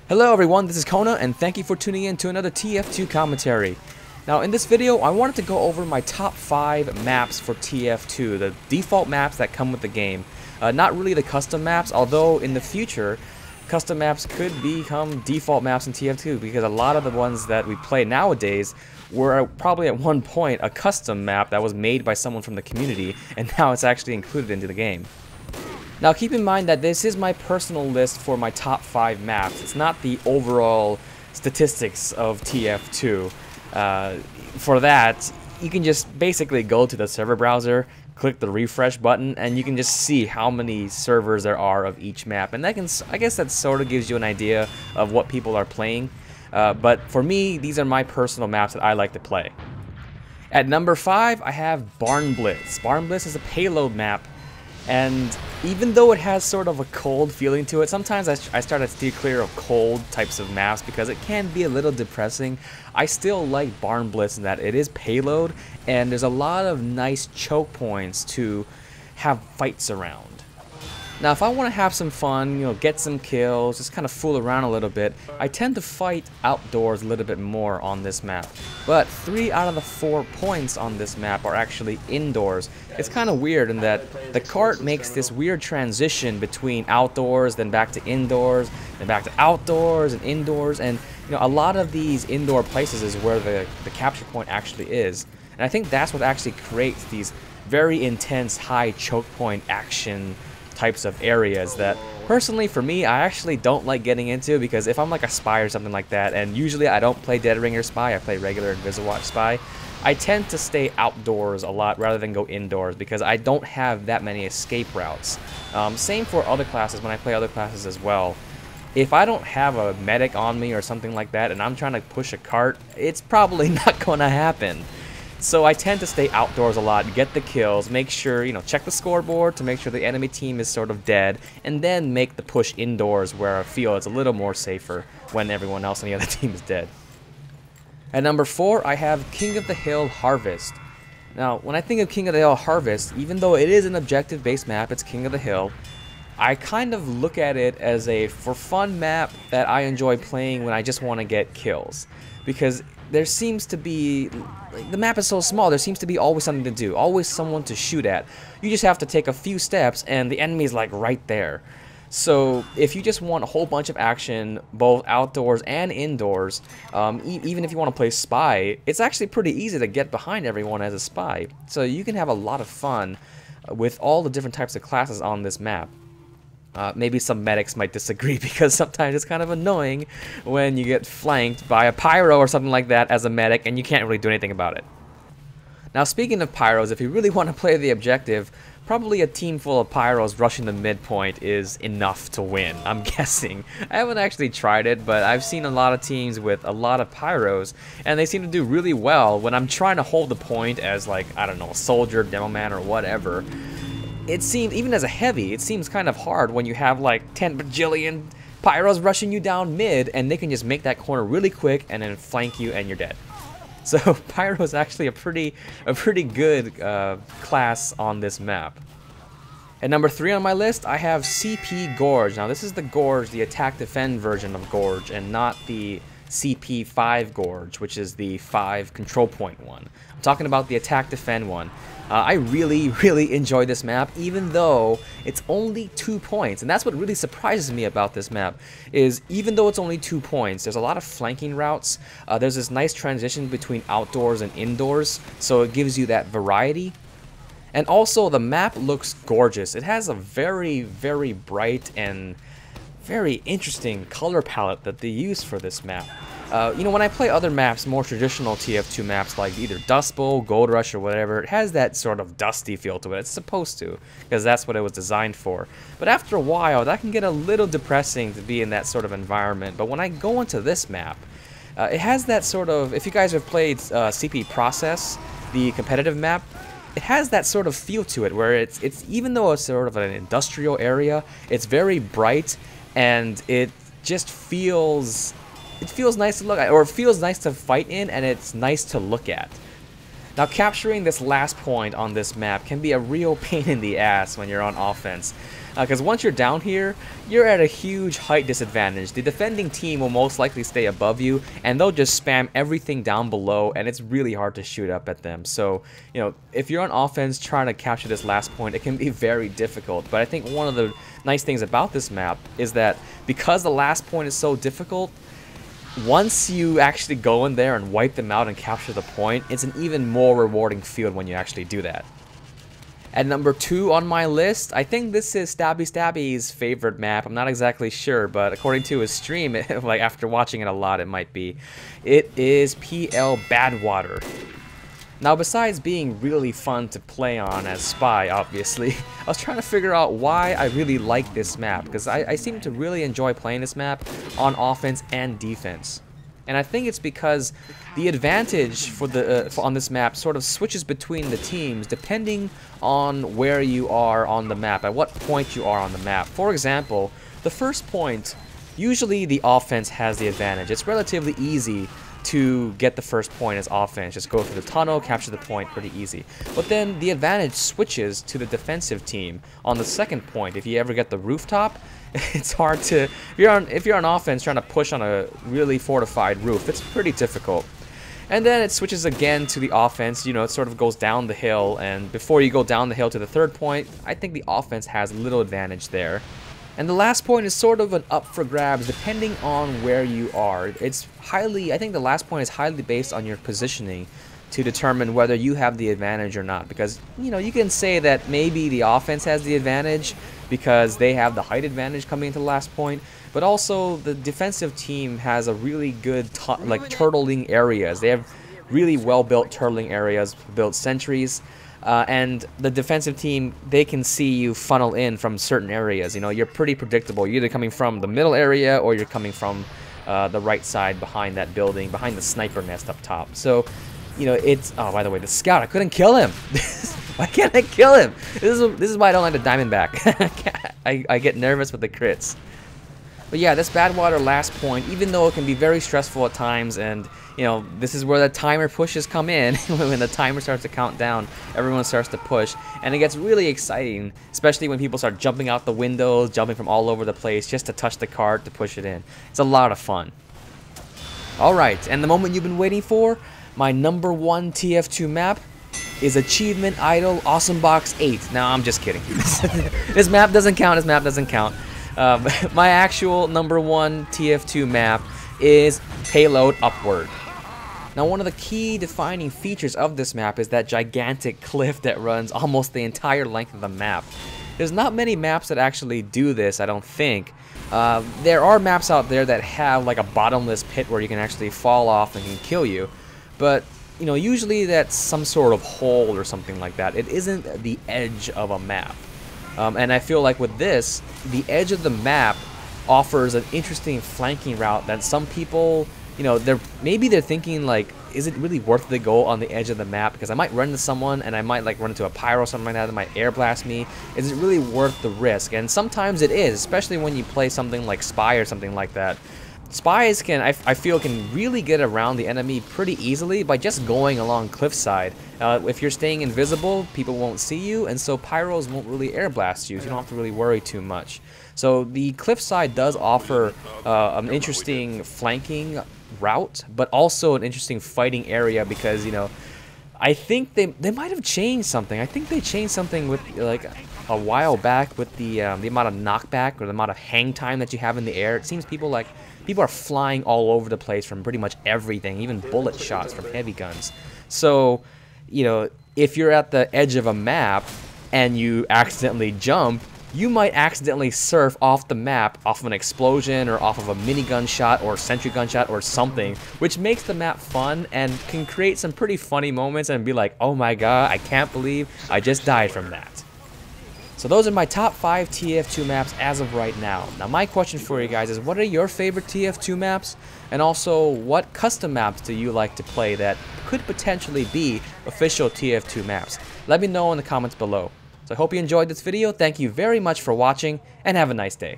Hello everyone, this is Kona, and thank you for tuning in to another TF2 commentary. Now in this video, I wanted to go over my top 5 maps for TF2, the default maps that come with the game. Not really the custom maps, although in the future, custom maps could become default maps in TF2 because a lot of the ones that we play nowadays were probably at one point a custom map that was made by someone from the community, and now it's actually included into the game. Now keep in mind that this is my personal list for my top 5 maps. It's not the overall statistics of TF2. For that, you can just basically go to the server browser, click the refresh button, and you can just see how many servers there are of each map. And that I guess that sort of gives you an idea of what people are playing. But for me, these are my personal maps that I like to play. At number 5, I have Barn Blitz. Barn Blitz is a payload map. And even though it has sort of a cold feeling to it, sometimes I start to steer clear of cold types of maps because it can be a little depressing. I still like Barn Blitz in that it is payload, and there's a lot of nice choke points to have fights around. Now if I want to have some fun, get some kills, just kind of fool around a little bit, I tend to fight outdoors a little bit more on this map. But 3 out of the 4 points on this map are actually indoors. It's kind of weird in that the cart makes this weird transition between outdoors, then back to indoors, then back to outdoors and indoors, and a lot of these indoor places is where the capture point actually is. And I think that's what actually creates these very intense high choke point action types of areas that personally for me I actually don't like getting into, because if I'm like a spy or something like that, and usually I don't play Dead Ringer Spy, I play regular Invisiwatch Spy, I tend to stay outdoors a lot rather than go indoors because I don't have that many escape routes. Same for other classes when I play other classes as well. If I don't have a medic on me or something like that and I'm trying to push a cart, it's probably not gonna happen. So I tend to stay outdoors a lot, get the kills, make sure, check the scoreboard to make sure the enemy team is sort of dead, and then make the push indoors where I feel it's a little more safer when everyone else on the other team is dead. At number 4, I have King of the Hill Harvest. Now, when I think of King of the Hill Harvest, even though it is an objective-based map, it's King of the Hill, I kind of look at it as a for fun map that I enjoy playing when I just want to get kills. Because there seems to be, the map is so small, there seems to be always something to do, always someone to shoot at. You just have to take a few steps and the enemy is like right there. So if you just want a whole bunch of action, both outdoors and indoors, even if you want to play spy, it's actually pretty easy to get behind everyone as a spy. So you can have a lot of fun with all the different types of classes on this map. Maybe some medics might disagree because sometimes it's kind of annoying when you get flanked by a pyro or something like that as a medic and you can't really do anything about it. Now speaking of pyros, if you really want to play the objective, probably a team full of pyros rushing the midpoint is enough to win, I'm guessing. I haven't actually tried it, but I've seen a lot of teams with a lot of pyros, and they seem to do really well when I'm trying to hold the point as, like, I don't know, a soldier, demo man, or whatever. It seems, even as a heavy, it seems kind of hard when you have like 10 bajillion pyros rushing you down mid, and they can just make that corner really quick and then flank you and you're dead. So pyro is actually a pretty good class on this map. At number 3 on my list, I have CP Gorge. Now this is the Gorge, the attack defend version of Gorge, and not the CP5 Gorge, which is the 5 control point one. I'm talking about the attack defend one. I really enjoy this map, even though it's only 2 points. And that's what really surprises me about this map, is even though it's only 2 points, there's a lot of flanking routes. There's this nice transition between outdoors and indoors, so it gives you that variety. And also, the map looks gorgeous. It has a very bright and very interesting color palette that they use for this map. When I play other maps, more traditional TF2 maps like either Dust Bowl, Gold Rush, or whatever, it has that sort of dusty feel to it. It's supposed to, because that's what it was designed for. But after a while, that can get a little depressing to be in that sort of environment. But when I go into this map, it has that sort of, if you guys have played CP Process, the competitive map, it has that sort of feel to it, where it's even though it's sort of an industrial area, it's very bright, and it just feels nice to look at, or it feels nice to fight in, and it's nice to look at. Now capturing this last point on this map can be a real pain in the ass when you're on offense. Because once you're down here, you're at a huge height disadvantage. The defending team will most likely stay above you, and they'll just spam everything down below, and it's really hard to shoot up at them. So, you know, if you're on offense trying to capture this last point, it can be very difficult. But I think one of the nice things about this map is that because the last point is so difficult, once you actually go in there and wipe them out and capture the point, it's an even more rewarding field when you actually do that. At number 2 on my list, I think this is Stabby Stabby's favorite map. I'm not exactly sure, but according to his stream, like after watching it a lot, it might be. It is PL Badwater. Now, besides being really fun to play on as Spy, obviously, I was trying to figure out why I really like this map, because I seem to really enjoy playing this map on offense and defense. And I think it's because the advantage on this map sort of switches between the teams depending on where you are on the map, at what point you are on the map. For example, the first point, usually the offense has the advantage. It's relatively easy to get the first point as offense. Just go through the tunnel, capture the point, pretty easy. But then the advantage switches to the defensive team on the second point. If you ever get the rooftop, it's hard to, if you're on offense trying to push on a really fortified roof, it's pretty difficult. And then it switches again to the offense. You know, it sort of goes down the hill, and before you go down the hill to the third point, I think the offense has little advantage there. And the last point is sort of an up for grabs depending on where you are. It's highly, I think the last point is highly based on your positioning to determine whether you have the advantage or not. Because, you know, you can say that maybe the offense has the advantage because they have the height advantage coming into the last point, but also the defensive team has a really good like turtling areas. They have really well built turtling areas, built sentries. And the defensive team, they can see you funnel in from certain areas. You know, you're pretty predictable. You're either coming from the middle area or you're coming from the right side behind that building, behind the sniper nest up top. So, you know, it's... Oh, by the way, the scout, I couldn't kill him. Why can't I kill him? This is why I don't like the Diamondback. I get nervous with the crits. But yeah, this Badwater last point, even though it can be very stressful at times, and you know, this is where the timer pushes come in. When the timer starts to count down, everyone starts to push, and it gets really exciting, especially when people start jumping out the windows, jumping from all over the place just to touch the cart to push it in. It's a lot of fun. Alright, and the moment you've been waiting for, my number 1 TF2 map is Achievement Idol Awesome Box 8. Now, I'm just kidding. This map doesn't count, this map doesn't count. My actual number 1 TF2 map is Payload Upward. Now, one of the key defining features of this map is that gigantic cliff that runs almost the entire length of the map. There's not many maps that actually do this, I don't think. There are maps out there that have like a bottomless pit where you can actually fall off and can kill you, but you know, usually that's some sort of hole or something like that. It isn't the edge of a map. And I feel like with this, the edge of the map offers an interesting flanking route that some people, you know, maybe they're thinking like, is it really worth the go on the edge of the map? Because I might run into someone and I might like run into a pyro or something like that might air blast me. Is it really worth the risk? And sometimes it is, especially when you play something like Spy or something like that. Spies can, I feel, can really get around the enemy pretty easily by just going along cliffside. If you're staying invisible, people won't see you, and so pyros won't really air blast you, so you don't have to really worry too much. So the cliffside does offer an interesting flanking route, but also an interesting fighting area because, you know, I think they might have changed something. I think they changed something with like a while back with the amount of knockback or the amount of hang time that you have in the air. It seems people are flying all over the place from pretty much everything, even bullet shots from heavy guns. So, you know, if you're at the edge of a map and you accidentally jump, you might accidentally surf off the map, off of an explosion or off of a minigun shot or sentry gun shot or something, which makes the map fun and can create some pretty funny moments and be like, oh my god, I can't believe I just died from that. So those are my top 5 TF2 maps as of right now. Now my question for you guys is, what are your favorite TF2 maps? And also, what custom maps do you like to play that could potentially be official TF2 maps? Let me know in the comments below. So I hope you enjoyed this video. Thank you very much for watching, and have a nice day.